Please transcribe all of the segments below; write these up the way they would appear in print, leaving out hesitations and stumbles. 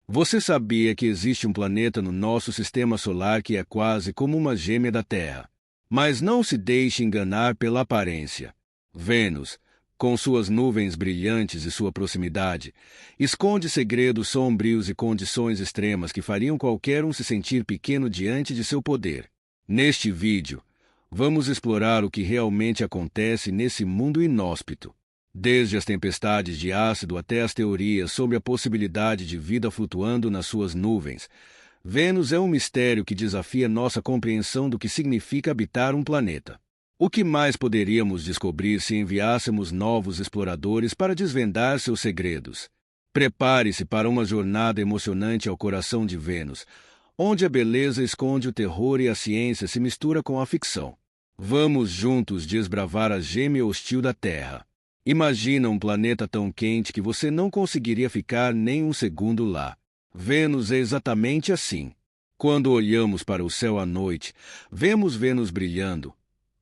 Você sabia que existe um planeta no nosso sistema solar que é quase como uma gêmea da Terra? Mas não se deixe enganar pela aparência. Vênus, com suas nuvens brilhantes e sua proximidade, esconde segredos sombrios e condições extremas que fariam qualquer um se sentir pequeno diante de seu poder. Neste vídeo, vamos explorar o que realmente acontece nesse mundo inóspito. Desde as tempestades de ácido até as teorias sobre a possibilidade de vida flutuando nas suas nuvens, Vênus é um mistério que desafia nossa compreensão do que significa habitar um planeta. O que mais poderíamos descobrir se enviássemos novos exploradores para desvendar seus segredos? Prepare-se para uma jornada emocionante ao coração de Vênus, onde a beleza esconde o terror e a ciência se mistura com a ficção. Vamos juntos desbravar a gêmea hostil da Terra. Imagina um planeta tão quente que você não conseguiria ficar nem um segundo lá. Vênus é exatamente assim. Quando olhamos para o céu à noite, vemos Vênus brilhando,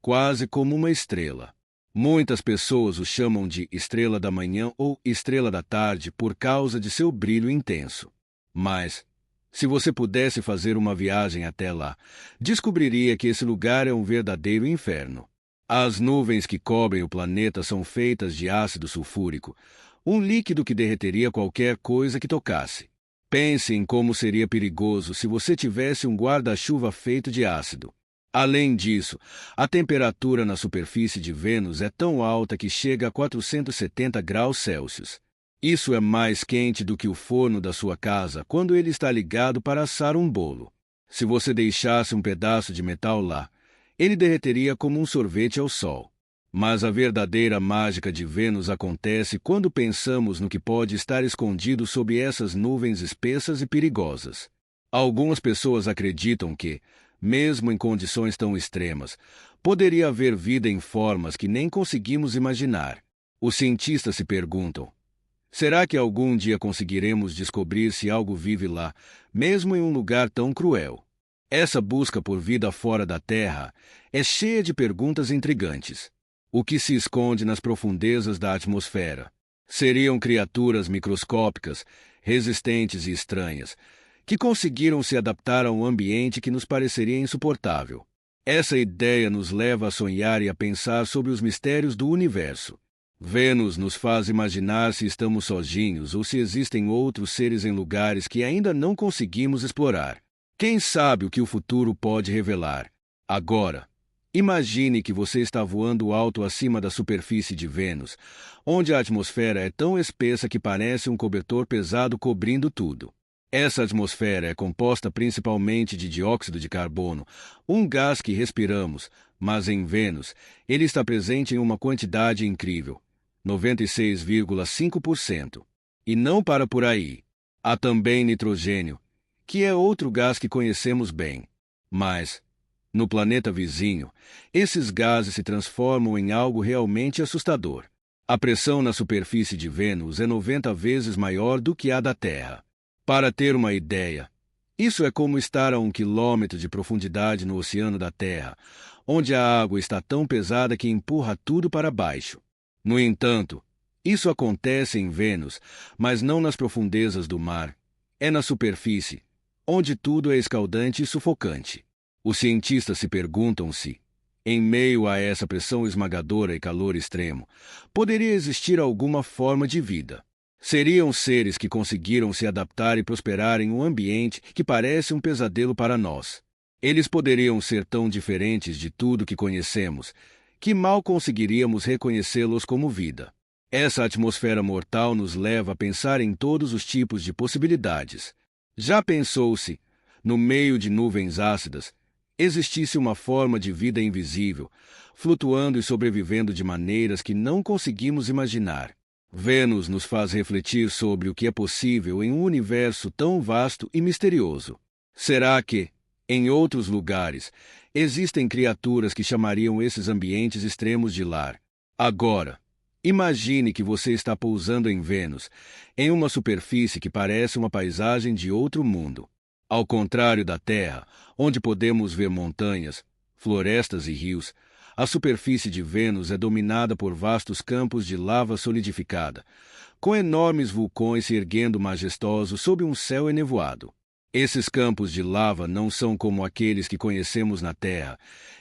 quase como uma estrela. Muitas pessoas o chamam de estrela da manhã ou estrela da tarde por causa de seu brilho intenso. Mas, se você pudesse fazer uma viagem até lá, descobriria que esse lugar é um verdadeiro inferno. As nuvens que cobrem o planeta são feitas de ácido sulfúrico, um líquido que derreteria qualquer coisa que tocasse. Pense em como seria perigoso se você tivesse um guarda-chuva feito de ácido. Além disso, a temperatura na superfície de Vênus é tão alta que chega a 470 graus Celsius. Isso é mais quente do que o forno da sua casa quando ele está ligado para assar um bolo. Se você deixasse um pedaço de metal lá, ele derreteria como um sorvete ao sol. Mas a verdadeira mágica de Vênus acontece quando pensamos no que pode estar escondido sob essas nuvens espessas e perigosas. Algumas pessoas acreditam que, mesmo em condições tão extremas, poderia haver vida em formas que nem conseguimos imaginar. Os cientistas se perguntam: será que algum dia conseguiremos descobrir se algo vive lá, mesmo em um lugar tão cruel? Essa busca por vida fora da Terra é cheia de perguntas intrigantes. O que se esconde nas profundezas da atmosfera? Seriam criaturas microscópicas, resistentes e estranhas, que conseguiram se adaptar a um ambiente que nos pareceria insuportável. Essa ideia nos leva a sonhar e a pensar sobre os mistérios do universo. Vênus nos faz imaginar se estamos sozinhos ou se existem outros seres em lugares que ainda não conseguimos explorar. Quem sabe o que o futuro pode revelar? Agora, imagine que você está voando alto acima da superfície de Vênus, onde a atmosfera é tão espessa que parece um cobertor pesado cobrindo tudo. Essa atmosfera é composta principalmente de dióxido de carbono, um gás que respiramos, mas em Vênus ele está presente em uma quantidade incrível, 96,5%. E não para por aí. Há também nitrogênio, que é outro gás que conhecemos bem. Mas, no planeta vizinho, esses gases se transformam em algo realmente assustador. A pressão na superfície de Vênus é 90 vezes maior do que a da Terra. Para ter uma ideia, isso é como estar a 1 quilômetro de profundidade no oceano da Terra, onde a água está tão pesada que empurra tudo para baixo. No entanto, isso acontece em Vênus, mas não nas profundezas do mar. É na superfície, onde tudo é escaldante e sufocante. Os cientistas se perguntam se, em meio a essa pressão esmagadora e calor extremo, poderia existir alguma forma de vida. Seriam seres que conseguiram se adaptar e prosperar em um ambiente que parece um pesadelo para nós. Eles poderiam ser tão diferentes de tudo que conhecemos, que mal conseguiríamos reconhecê-los como vida. Essa atmosfera mortal nos leva a pensar em todos os tipos de possibilidades. Já pensou se, no meio de nuvens ácidas, existisse uma forma de vida invisível, flutuando e sobrevivendo de maneiras que não conseguimos imaginar? Vênus nos faz refletir sobre o que é possível em um universo tão vasto e misterioso. Será que, em outros lugares, existem criaturas que chamariam esses ambientes extremos de lar? Agora, imagine que você está pousando em Vênus, em uma superfície que parece uma paisagem de outro mundo. Ao contrário da Terra, onde podemos ver montanhas, florestas e rios, A superfície de Vênus é dominada por vastos campos de lava solidificada, com enormes vulcões se erguendo majestosos sob um céu enevoado. Esses campos de lava não são como aqueles que conhecemos na Terra.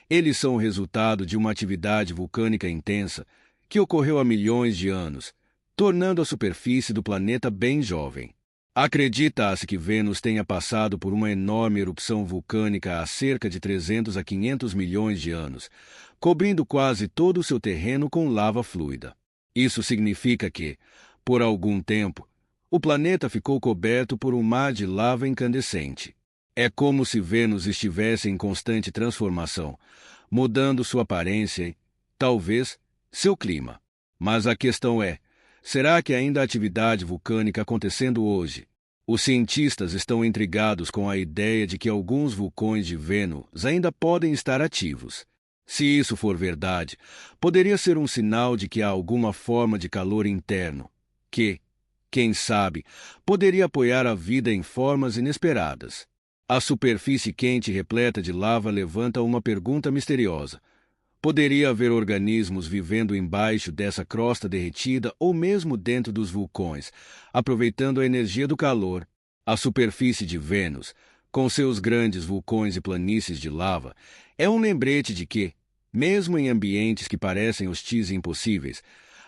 Eles são o resultado de uma atividade vulcânica intensa que ocorreu há milhões de anos, tornando a superfície do planeta bem jovem. Acredita-se que Vênus tenha passado por uma enorme erupção vulcânica há cerca de 300 a 500 milhões de anos, cobrindo quase todo o seu terreno com lava fluida. Isso significa que, por algum tempo, o planeta ficou coberto por um mar de lava incandescente. É como se Vênus estivesse em constante transformação, mudando sua aparência e, talvez, seu clima. Mas a questão é, será que ainda há atividade vulcânica acontecendo hoje? Os cientistas estão intrigados com a ideia de que alguns vulcões de Vênus ainda podem estar ativos. Se isso for verdade, poderia ser um sinal de que há alguma forma de calor interno, que, quem sabe, poderia apoiar a vida em formas inesperadas. A superfície quente repleta de lava levanta uma pergunta misteriosa. Poderia haver organismos vivendo embaixo dessa crosta derretida ou mesmo dentro dos vulcões, aproveitando a energia do calor? A superfície de Vênus, com seus grandes vulcões e planícies de lava, é um lembrete de que, mesmo em ambientes que parecem hostis e impossíveis,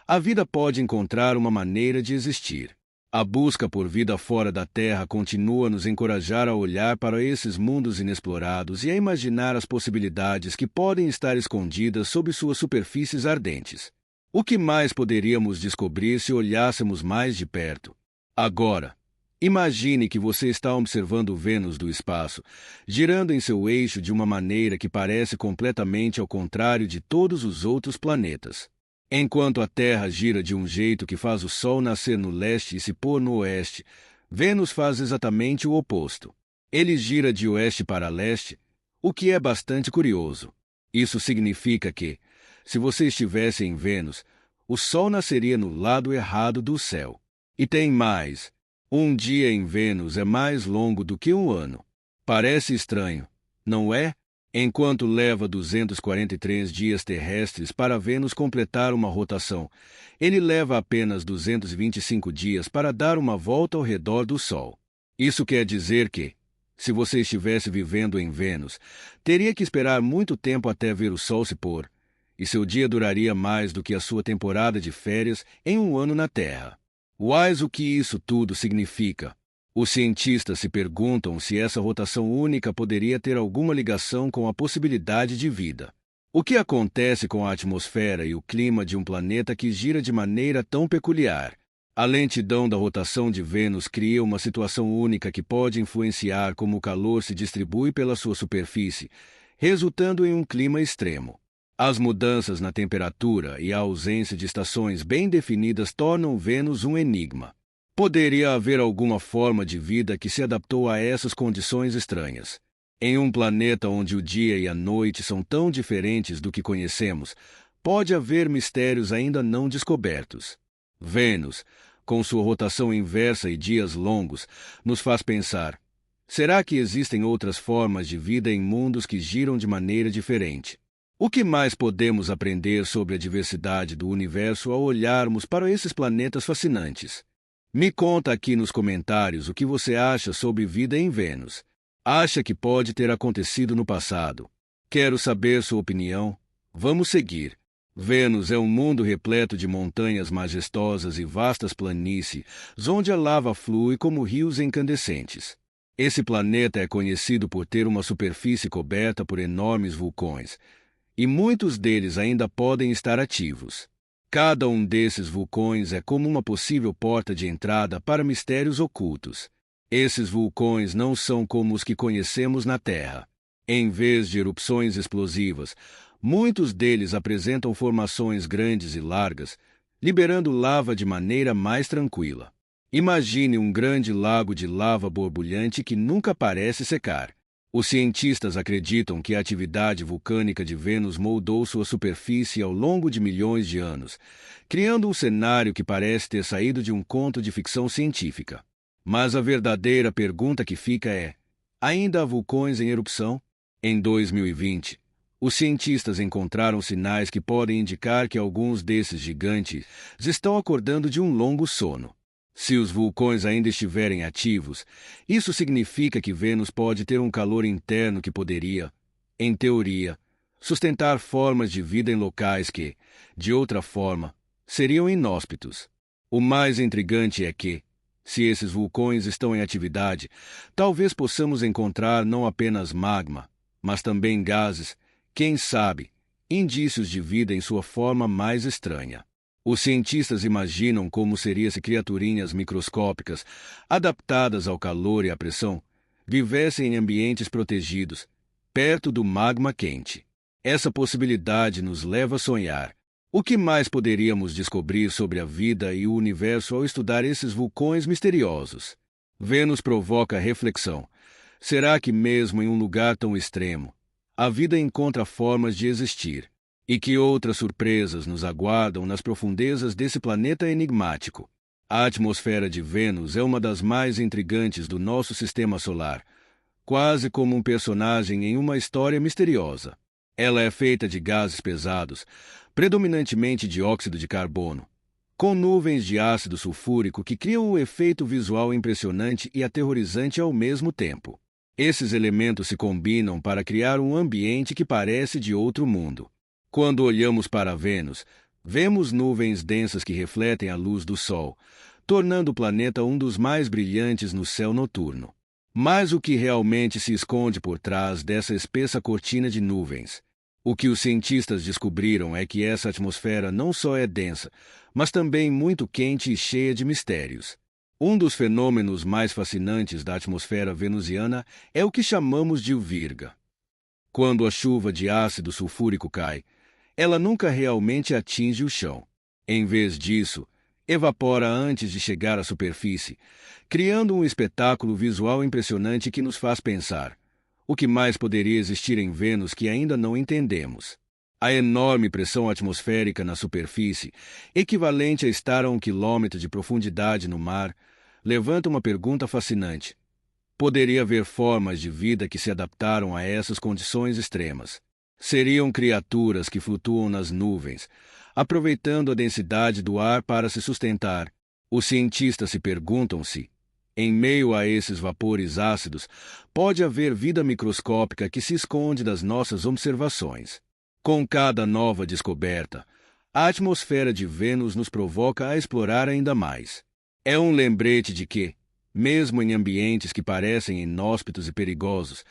a vida pode encontrar uma maneira de existir. A busca por vida fora da Terra continua a nos encorajar a olhar para esses mundos inexplorados e a imaginar as possibilidades que podem estar escondidas sob suas superfícies ardentes. O que mais poderíamos descobrir se olhássemos mais de perto? Agora, imagine que você está observando Vênus do espaço, girando em seu eixo de uma maneira que parece completamente ao contrário de todos os outros planetas. Enquanto a Terra gira de um jeito que faz o Sol nascer no leste e se pôr no oeste, Vênus faz exatamente o oposto. Ele gira de oeste para leste, o que é bastante curioso. Isso significa que, se você estivesse em Vênus, o Sol nasceria no lado errado do céu. E tem mais. Um dia em Vênus é mais longo do que um ano. Parece estranho, não é? Enquanto leva 243 dias terrestres para Vênus completar uma rotação, ele leva apenas 225 dias para dar uma volta ao redor do Sol. Isso quer dizer que, se você estivesse vivendo em Vênus, teria que esperar muito tempo até ver o Sol se pôr, e seu dia duraria mais do que a sua temporada de férias em um ano na Terra. Mas o que isso tudo significa? Os cientistas se perguntam se essa rotação única poderia ter alguma ligação com a possibilidade de vida. O que acontece com a atmosfera e o clima de um planeta que gira de maneira tão peculiar? A lentidão da rotação de Vênus cria uma situação única que pode influenciar como o calor se distribui pela sua superfície, resultando em um clima extremo. As mudanças na temperatura e a ausência de estações bem definidas tornam Vênus um enigma. Poderia haver alguma forma de vida que se adaptou a essas condições estranhas. Em um planeta onde o dia e a noite são tão diferentes do que conhecemos, pode haver mistérios ainda não descobertos. Vênus, com sua rotação inversa e dias longos, nos faz pensar: será que existem outras formas de vida em mundos que giram de maneira diferente? O que mais podemos aprender sobre a diversidade do universo ao olharmos para esses planetas fascinantes? Me conta aqui nos comentários o que você acha sobre vida em Vênus. Acha que pode ter acontecido no passado? Quero saber sua opinião. Vamos seguir. Vênus é um mundo repleto de montanhas majestosas e vastas planícies, onde a lava flui como rios incandescentes. Esse planeta é conhecido por ter uma superfície coberta por enormes vulcões, e muitos deles ainda podem estar ativos. Cada um desses vulcões é como uma possível porta de entrada para mistérios ocultos. Esses vulcões não são como os que conhecemos na Terra. Em vez de erupções explosivas, muitos deles apresentam formações grandes e largas, liberando lava de maneira mais tranquila. Imagine um grande lago de lava borbulhante que nunca parece secar. Os cientistas acreditam que a atividade vulcânica de Vênus moldou sua superfície ao longo de milhões de anos, criando um cenário que parece ter saído de um conto de ficção científica. Mas a verdadeira pergunta que fica é: ainda há vulcões em erupção? Em 2020, Os cientistas encontraram sinais que podem indicar que alguns desses gigantes estão acordando de um longo sono. Se os vulcões ainda estiverem ativos, isso significa que Vênus pode ter um calor interno que poderia, em teoria, sustentar formas de vida em locais que, de outra forma, seriam inóspitos. O mais intrigante é que, se esses vulcões estão em atividade, talvez possamos encontrar não apenas magma, mas também gases, quem sabe, indícios de vida em sua forma mais estranha. Os cientistas imaginam como seriam se criaturinhas microscópicas, adaptadas ao calor e à pressão, vivessem em ambientes protegidos, perto do magma quente. Essa possibilidade nos leva a sonhar. O que mais poderíamos descobrir sobre a vida e o universo ao estudar esses vulcões misteriosos? Vênus provoca reflexão. Será que mesmo em um lugar tão extremo, a vida encontra formas de existir? E que outras surpresas nos aguardam nas profundezas desse planeta enigmático? A atmosfera de Vênus é uma das mais intrigantes do nosso sistema solar, quase como um personagem em uma história misteriosa. Ela é feita de gases pesados, predominantemente dióxido de carbono, com nuvens de ácido sulfúrico que criam um efeito visual impressionante e aterrorizante ao mesmo tempo. Esses elementos se combinam para criar um ambiente que parece de outro mundo. Quando olhamos para Vênus, vemos nuvens densas que refletem a luz do Sol, tornando o planeta um dos mais brilhantes no céu noturno. Mas o que realmente se esconde por trás dessa espessa cortina de nuvens? O que os cientistas descobriram é que essa atmosfera não só é densa, mas também muito quente e cheia de mistérios. Um dos fenômenos mais fascinantes da atmosfera venusiana é o que chamamos de virga. Quando a chuva de ácido sulfúrico cai, ela nunca realmente atinge o chão. Em vez disso, evapora antes de chegar à superfície, criando um espetáculo visual impressionante que nos faz pensar: o que mais poderia existir em Vênus que ainda não entendemos? A enorme pressão atmosférica na superfície, equivalente a estar a 1 quilômetro de profundidade no mar, levanta uma pergunta fascinante. Poderia haver formas de vida que se adaptaram a essas condições extremas? Seriam criaturas que flutuam nas nuvens, aproveitando a densidade do ar para se sustentar. Os cientistas se perguntam se, em meio a esses vapores ácidos, pode haver vida microscópica que se esconde das nossas observações. Com cada nova descoberta, a atmosfera de Vênus nos provoca a explorar ainda mais. É um lembrete de que, mesmo em ambientes que parecem inóspitos e perigosos,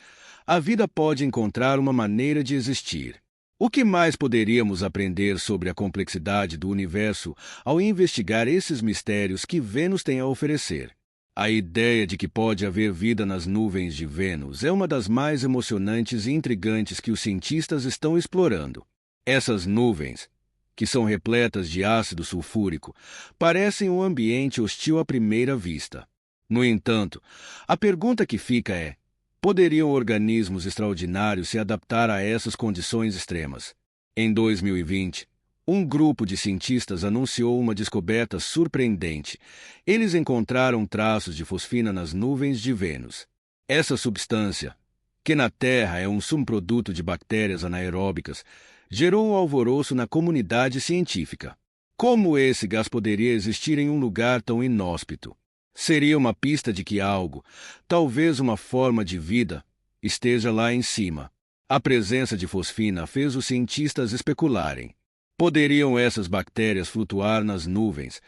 a vida pode encontrar uma maneira de existir. O que mais poderíamos aprender sobre a complexidade do universo ao investigar esses mistérios que Vênus tem a oferecer? A ideia de que pode haver vida nas nuvens de Vênus é uma das mais emocionantes e intrigantes que os cientistas estão explorando. Essas nuvens, que são repletas de ácido sulfúrico, parecem um ambiente hostil à primeira vista. No entanto, a pergunta que fica é: poderiam organismos extraordinários se adaptar a essas condições extremas? Em 2020, um grupo de cientistas anunciou uma descoberta surpreendente. Eles encontraram traços de fosfina nas nuvens de Vênus. Essa substância, que na Terra é um subproduto de bactérias anaeróbicas, gerou um alvoroço na comunidade científica. Como esse gás poderia existir em um lugar tão inóspito? Seria uma pista de que algo, talvez uma forma de vida, esteja lá em cima. A presença de fosfina fez os cientistas especularem. Poderiam essas bactérias flutuar nas nuvens,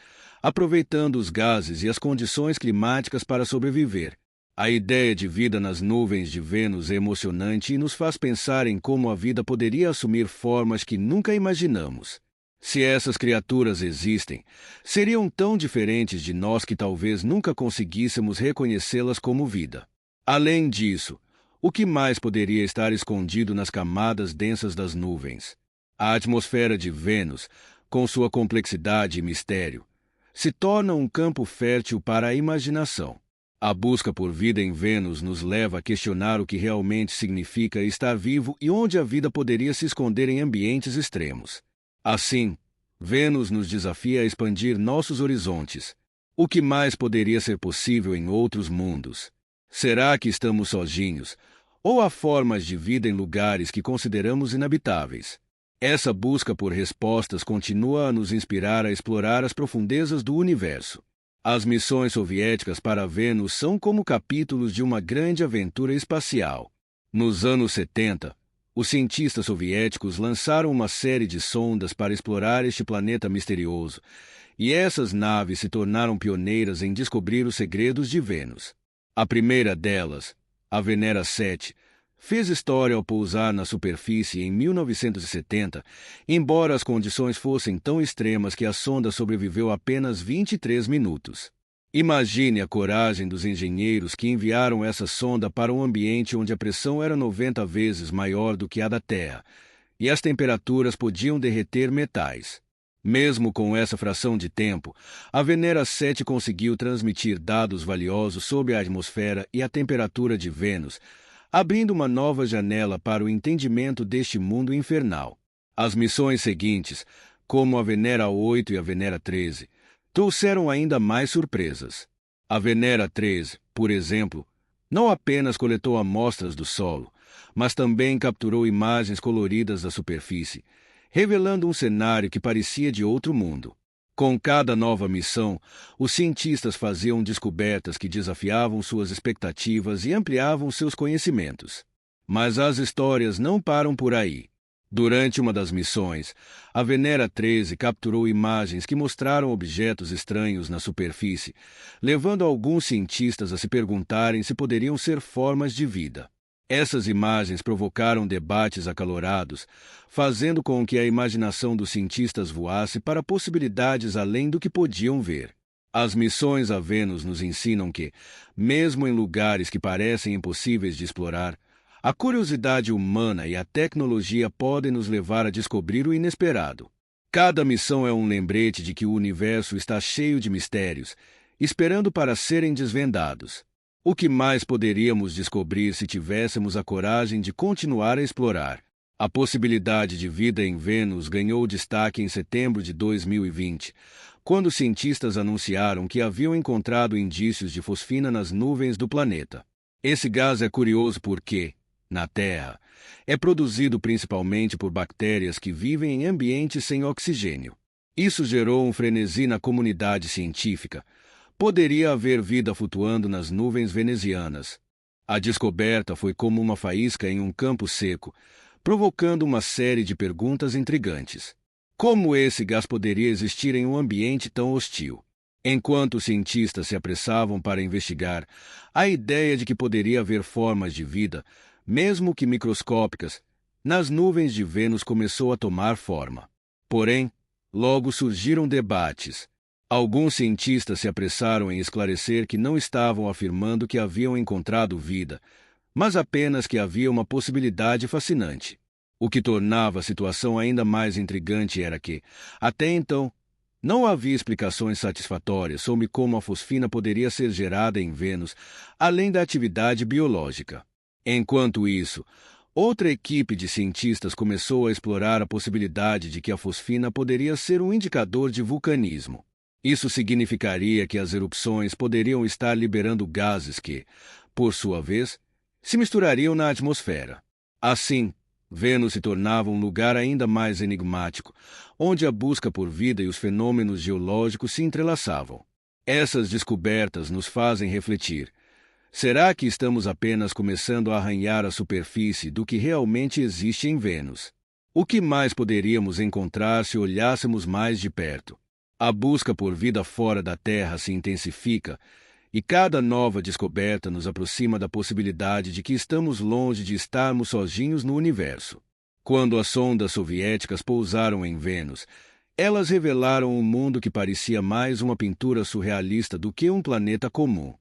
aproveitando os gases e as condições climáticas para sobreviver? A ideia de vida nas nuvens de Vênus é emocionante e nos faz pensar em como a vida poderia assumir formas que nunca imaginamos. Se essas criaturas existem, seriam tão diferentes de nós que talvez nunca conseguíssemos reconhecê-las como vida. Além disso, o que mais poderia estar escondido nas camadas densas das nuvens? A atmosfera de Vênus, com sua complexidade e mistério, se torna um campo fértil para a imaginação. A busca por vida em Vênus nos leva a questionar o que realmente significa estar vivo e onde a vida poderia se esconder em ambientes extremos. Assim, Vênus nos desafia a expandir nossos horizontes. O que mais poderia ser possível em outros mundos? Será que estamos sozinhos? ou há formas de vida em lugares que consideramos inabitáveis? Essa busca por respostas continua a nos inspirar a explorar as profundezas do universo. As missões soviéticas para Vênus são como capítulos de uma grande aventura espacial. Nos anos 70, os cientistas soviéticos lançaram uma série de sondas para explorar este planeta misterioso, e essas naves se tornaram pioneiras em descobrir os segredos de Vênus. A primeira delas, a Venera 7, fez história ao pousar na superfície em 1970, embora as condições fossem tão extremas que a sonda sobreviveu apenas 23 minutos. Imagine a coragem dos engenheiros que enviaram essa sonda para um ambiente onde a pressão era 90 vezes maior do que a da Terra, e as temperaturas podiam derreter metais. Mesmo com essa fração de tempo, a Venera 7 conseguiu transmitir dados valiosos sobre a atmosfera e a temperatura de Vênus, abrindo uma nova janela para o entendimento deste mundo infernal. As missões seguintes, como a Venera 8 e a Venera 13, trouxeram ainda mais surpresas. A Venera 13, por exemplo, não apenas coletou amostras do solo, mas também capturou imagens coloridas da superfície, revelando um cenário que parecia de outro mundo. Com cada nova missão, os cientistas faziam descobertas que desafiavam suas expectativas e ampliavam seus conhecimentos. Mas as histórias não param por aí. Durante uma das missões, a Venera 13 capturou imagens que mostraram objetos estranhos na superfície, levando alguns cientistas a se perguntarem se poderiam ser formas de vida. Essas imagens provocaram debates acalorados, fazendo com que a imaginação dos cientistas voasse para possibilidades além do que podiam ver. As missões a Vênus nos ensinam que, mesmo em lugares que parecem impossíveis de explorar, a curiosidade humana e a tecnologia podem nos levar a descobrir o inesperado. Cada missão é um lembrete de que o universo está cheio de mistérios, esperando para serem desvendados. O que mais poderíamos descobrir se tivéssemos a coragem de continuar a explorar? A possibilidade de vida em Vênus ganhou destaque em setembro de 2020, quando cientistas anunciaram que haviam encontrado indícios de fosfina nas nuvens do planeta. Esse gás é curioso porque, na Terra, é produzido principalmente por bactérias que vivem em ambientes sem oxigênio. Isso gerou um frenesi na comunidade científica. Poderia haver vida flutuando nas nuvens venezianas. A descoberta foi como uma faísca em um campo seco, provocando uma série de perguntas intrigantes. Como esse gás poderia existir em um ambiente tão hostil? Enquanto os cientistas se apressavam para investigar, a ideia de que poderia haver formas de vida, mesmo que microscópicas, nas nuvens de Vênus começou a tomar forma. Porém, logo surgiram debates. Alguns cientistas se apressaram em esclarecer que não estavam afirmando que haviam encontrado vida, mas apenas que havia uma possibilidade fascinante. O que tornava a situação ainda mais intrigante era que, até então, não havia explicações satisfatórias sobre como a fosfina poderia ser gerada em Vênus, além da atividade biológica. Enquanto isso, outra equipe de cientistas começou a explorar a possibilidade de que a fosfina poderia ser um indicador de vulcanismo. Isso significaria que as erupções poderiam estar liberando gases que, por sua vez, se misturariam na atmosfera. Assim, Vênus se tornava um lugar ainda mais enigmático, onde a busca por vida e os fenômenos geológicos se entrelaçavam. Essas descobertas nos fazem refletir. Será que estamos apenas começando a arranhar a superfície do que realmente existe em Vênus? O que mais poderíamos encontrar se olhássemos mais de perto? A busca por vida fora da Terra se intensifica, e cada nova descoberta nos aproxima da possibilidade de que estamos longe de estarmos sozinhos no universo. Quando as sondas soviéticas pousaram em Vênus, elas revelaram um mundo que parecia mais uma pintura surrealista do que um planeta comum.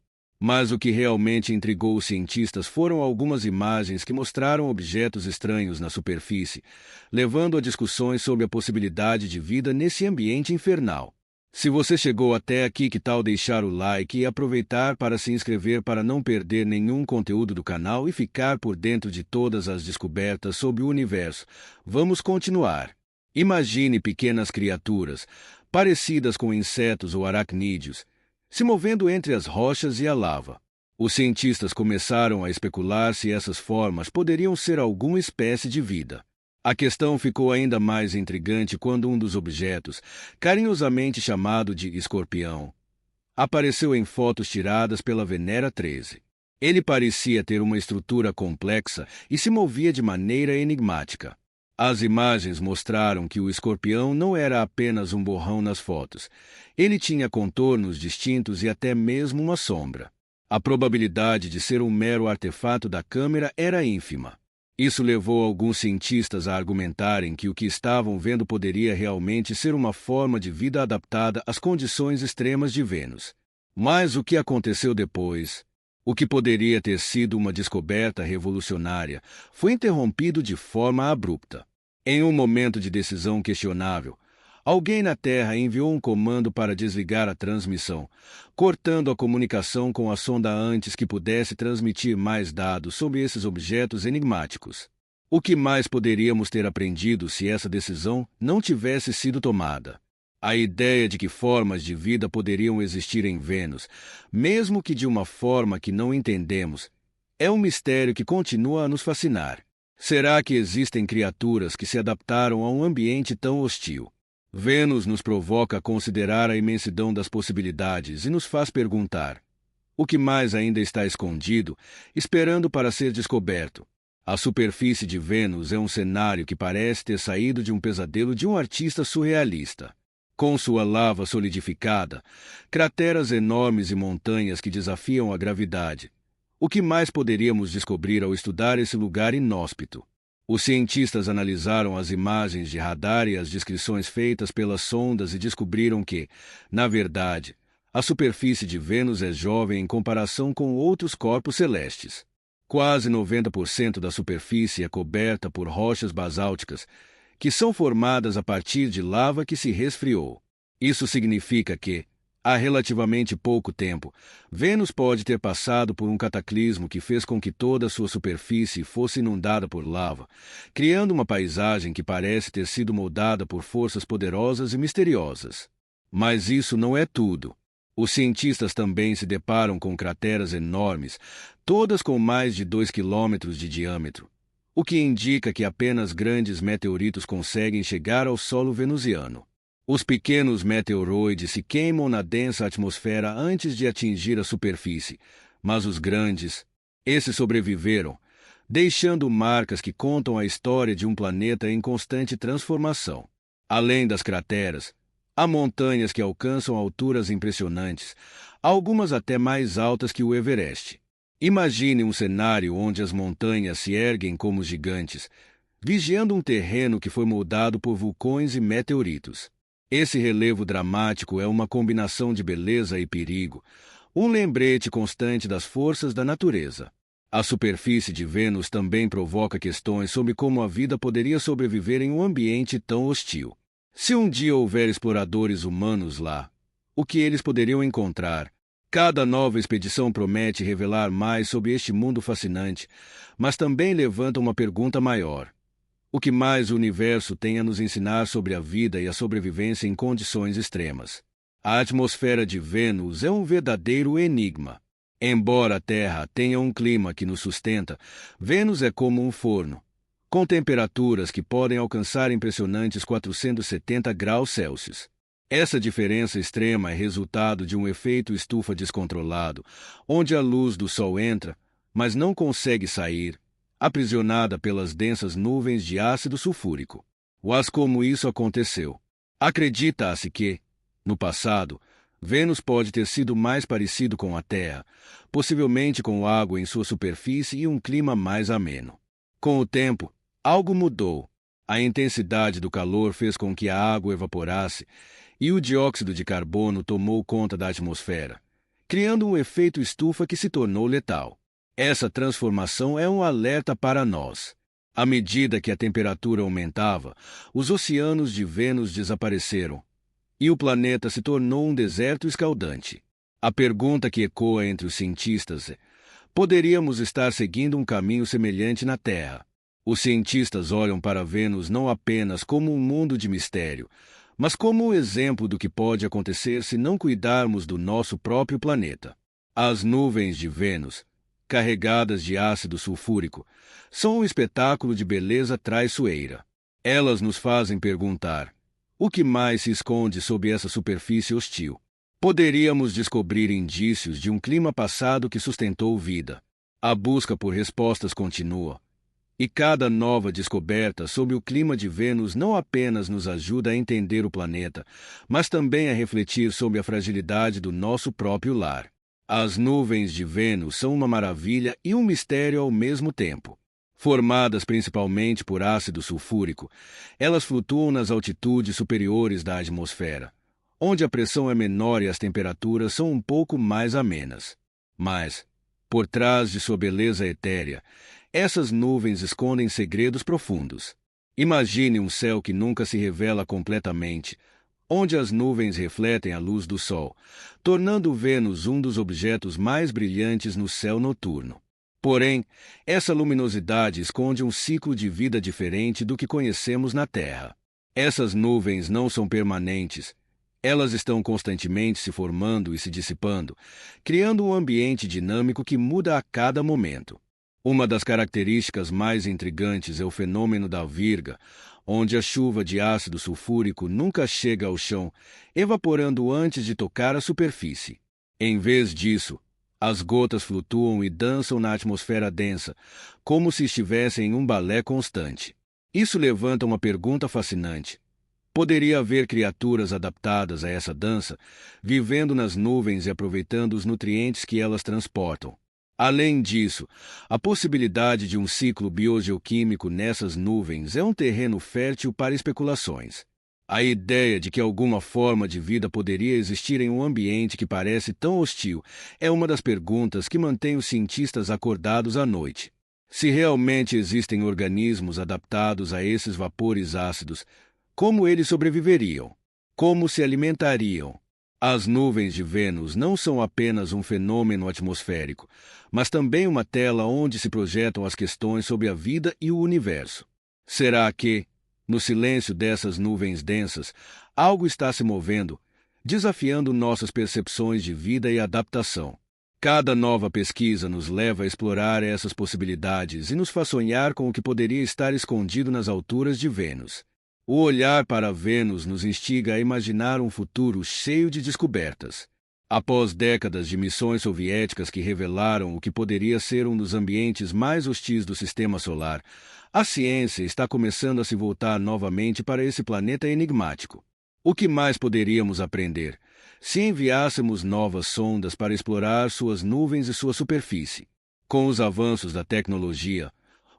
Mas o que realmente intrigou os cientistas foram algumas imagens que mostraram objetos estranhos na superfície, levando a discussões sobre a possibilidade de vida nesse ambiente infernal. Se você chegou até aqui, que tal deixar o like e aproveitar para se inscrever para não perder nenhum conteúdo do canal e ficar por dentro de todas as descobertas sobre o universo? Vamos continuar. Imagine pequenas criaturas, parecidas com insetos ou aracnídeos, se movendo entre as rochas e a lava. Os cientistas começaram a especular se essas formas poderiam ser alguma espécie de vida. A questão ficou ainda mais intrigante quando um dos objetos, carinhosamente chamado de escorpião, apareceu em fotos tiradas pela Venera 13. Ele parecia ter uma estrutura complexa e se movia de maneira enigmática. As imagens mostraram que o escorpião não era apenas um borrão nas fotos. Ele tinha contornos distintos e até mesmo uma sombra. A probabilidade de ser um mero artefato da câmera era ínfima. Isso levou alguns cientistas a argumentarem que o que estavam vendo poderia realmente ser uma forma de vida adaptada às condições extremas de Vênus. Mas o que aconteceu depois, o que poderia ter sido uma descoberta revolucionária, foi interrompido de forma abrupta. Em um momento de decisão questionável, alguém na Terra enviou um comando para desligar a transmissão, cortando a comunicação com a sonda antes que pudesse transmitir mais dados sobre esses objetos enigmáticos. O que mais poderíamos ter aprendido se essa decisão não tivesse sido tomada? A ideia de que formas de vida poderiam existir em Vênus, mesmo que de uma forma que não entendemos, é um mistério que continua a nos fascinar. Será que existem criaturas que se adaptaram a um ambiente tão hostil? Vênus nos provoca a considerar a imensidão das possibilidades e nos faz perguntar: o que mais ainda está escondido, esperando para ser descoberto? A superfície de Vênus é um cenário que parece ter saído de um pesadelo de um artista surrealista. Com sua lava solidificada, crateras enormes e montanhas que desafiam a gravidade. O que mais poderíamos descobrir ao estudar esse lugar inóspito? Os cientistas analisaram as imagens de radar e as descrições feitas pelas sondas e descobriram que, na verdade, a superfície de Vênus é jovem em comparação com outros corpos celestes. Quase 90% da superfície é coberta por rochas basálticas, que são formadas a partir de lava que se resfriou. Isso significa que, há relativamente pouco tempo, Vênus pode ter passado por um cataclismo que fez com que toda a sua superfície fosse inundada por lava, criando uma paisagem que parece ter sido moldada por forças poderosas e misteriosas. Mas isso não é tudo. Os cientistas também se deparam com crateras enormes, todas com mais de 2 quilômetros de diâmetro, o que indica que apenas grandes meteoritos conseguem chegar ao solo venusiano. Os pequenos meteoroides se queimam na densa atmosfera antes de atingir a superfície, mas os grandes, esses sobreviveram, deixando marcas que contam a história de um planeta em constante transformação. Além das crateras, há montanhas que alcançam alturas impressionantes, algumas até mais altas que o Everest. Imagine um cenário onde as montanhas se erguem como gigantes, vigiando um terreno que foi moldado por vulcões e meteoritos. Esse relevo dramático é uma combinação de beleza e perigo, um lembrete constante das forças da natureza. A superfície de Vênus também provoca questões sobre como a vida poderia sobreviver em um ambiente tão hostil. Se um dia houver exploradores humanos lá, o que eles poderiam encontrar? Cada nova expedição promete revelar mais sobre este mundo fascinante, mas também levanta uma pergunta maior. O que mais o universo tem a nos ensinar sobre a vida e a sobrevivência em condições extremas? A atmosfera de Vênus é um verdadeiro enigma. Embora a Terra tenha um clima que nos sustenta, Vênus é como um forno, com temperaturas que podem alcançar impressionantes 470 graus Celsius. Essa diferença extrema é resultado de um efeito estufa descontrolado, onde a luz do Sol entra, mas não consegue sair, aprisionada pelas densas nuvens de ácido sulfúrico. Mas como isso aconteceu? Acredita-se que, no passado, Vênus pode ter sido mais parecido com a Terra, possivelmente com água em sua superfície e um clima mais ameno. Com o tempo, algo mudou. A intensidade do calor fez com que a água evaporasse e o dióxido de carbono tomou conta da atmosfera, criando um efeito estufa que se tornou letal. Essa transformação é um alerta para nós. À medida que a temperatura aumentava, os oceanos de Vênus desapareceram e o planeta se tornou um deserto escaldante. A pergunta que ecoa entre os cientistas é: poderíamos estar seguindo um caminho semelhante na Terra? Os cientistas olham para Vênus não apenas como um mundo de mistério, mas como um exemplo do que pode acontecer se não cuidarmos do nosso próprio planeta. As nuvens de Vênus, carregadas de ácido sulfúrico, são um espetáculo de beleza traiçoeira. Elas nos fazem perguntar: o que mais se esconde sob essa superfície hostil? Poderíamos descobrir indícios de um clima passado que sustentou vida. A busca por respostas continua. E cada nova descoberta sobre o clima de Vênus não apenas nos ajuda a entender o planeta, mas também a refletir sobre a fragilidade do nosso próprio lar. As nuvens de Vênus são uma maravilha e um mistério ao mesmo tempo. Formadas principalmente por ácido sulfúrico, elas flutuam nas altitudes superiores da atmosfera, onde a pressão é menor e as temperaturas são um pouco mais amenas. Mas, por trás de sua beleza etérea, essas nuvens escondem segredos profundos. Imagine um céu que nunca se revela completamente, onde as nuvens refletem a luz do Sol, tornando Vênus um dos objetos mais brilhantes no céu noturno. Porém, essa luminosidade esconde um ciclo de vida diferente do que conhecemos na Terra. Essas nuvens não são permanentes. Elas estão constantemente se formando e se dissipando, criando um ambiente dinâmico que muda a cada momento. Uma das características mais intrigantes é o fenômeno da virga, onde a chuva de ácido sulfúrico nunca chega ao chão, evaporando antes de tocar a superfície. Em vez disso, as gotas flutuam e dançam na atmosfera densa, como se estivessem em um balé constante. Isso levanta uma pergunta fascinante. Poderia haver criaturas adaptadas a essa dança, vivendo nas nuvens e aproveitando os nutrientes que elas transportam? Além disso, a possibilidade de um ciclo biogeoquímico nessas nuvens é um terreno fértil para especulações. A ideia de que alguma forma de vida poderia existir em um ambiente que parece tão hostil é uma das perguntas que mantém os cientistas acordados à noite. Se realmente existem organismos adaptados a esses vapores ácidos, como eles sobreviveriam? Como se alimentariam? As nuvens de Vênus não são apenas um fenômeno atmosférico, mas também uma tela onde se projetam as questões sobre a vida e o universo. Será que, no silêncio dessas nuvens densas, algo está se movendo, desafiando nossas percepções de vida e adaptação? Cada nova pesquisa nos leva a explorar essas possibilidades e nos faz sonhar com o que poderia estar escondido nas alturas de Vênus. O olhar para Vênus nos instiga a imaginar um futuro cheio de descobertas. Após décadas de missões soviéticas que revelaram o que poderia ser um dos ambientes mais hostis do Sistema Solar, a ciência está começando a se voltar novamente para esse planeta enigmático. O que mais poderíamos aprender se enviássemos novas sondas para explorar suas nuvens e sua superfície? Com os avanços da tecnologia,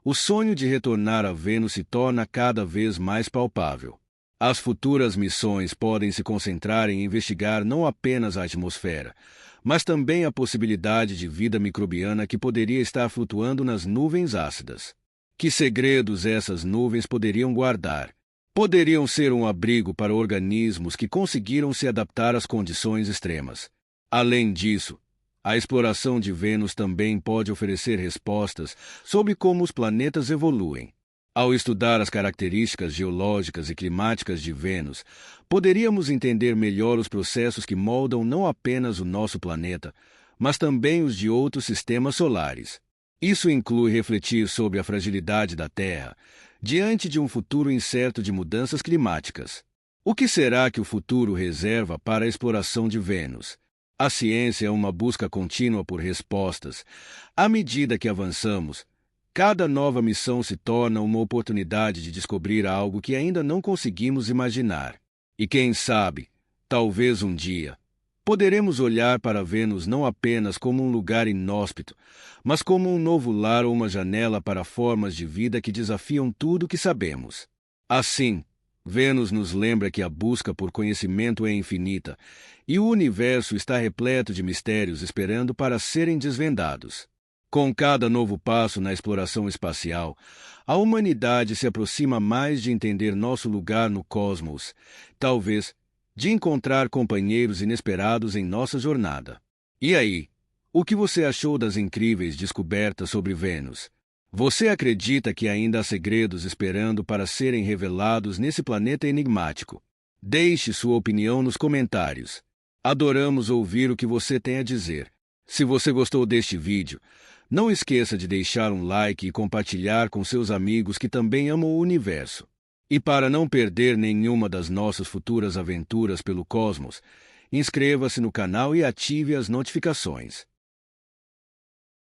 o sonho de retornar a Vênus se torna cada vez mais palpável. As futuras missões podem se concentrar em investigar não apenas a atmosfera, mas também a possibilidade de vida microbiana que poderia estar flutuando nas nuvens ácidas. Que segredos essas nuvens poderiam guardar? Poderiam ser um abrigo para organismos que conseguiram se adaptar às condições extremas. Além disso, a exploração de Vênus também pode oferecer respostas sobre como os planetas evoluem. Ao estudar as características geológicas e climáticas de Vênus, poderíamos entender melhor os processos que moldam não apenas o nosso planeta, mas também os de outros sistemas solares. Isso inclui refletir sobre a fragilidade da Terra, diante de um futuro incerto de mudanças climáticas. O que será que o futuro reserva para a exploração de Vênus? A ciência é uma busca contínua por respostas. À medida que avançamos, cada nova missão se torna uma oportunidade de descobrir algo que ainda não conseguimos imaginar. E quem sabe, talvez um dia, poderemos olhar para Vênus não apenas como um lugar inóspito, mas como um novo lar ou uma janela para formas de vida que desafiam tudo o que sabemos. Assim, Vênus nos lembra que a busca por conhecimento é infinita e o universo está repleto de mistérios esperando para serem desvendados. Com cada novo passo na exploração espacial, a humanidade se aproxima mais de entender nosso lugar no cosmos, talvez de encontrar companheiros inesperados em nossa jornada. E aí, o que você achou das incríveis descobertas sobre Vênus? Você acredita que ainda há segredos esperando para serem revelados nesse planeta enigmático? Deixe sua opinião nos comentários. Adoramos ouvir o que você tem a dizer. Se você gostou deste vídeo, não esqueça de deixar um like e compartilhar com seus amigos que também amam o universo. E para não perder nenhuma das nossas futuras aventuras pelo cosmos, inscreva-se no canal e ative as notificações.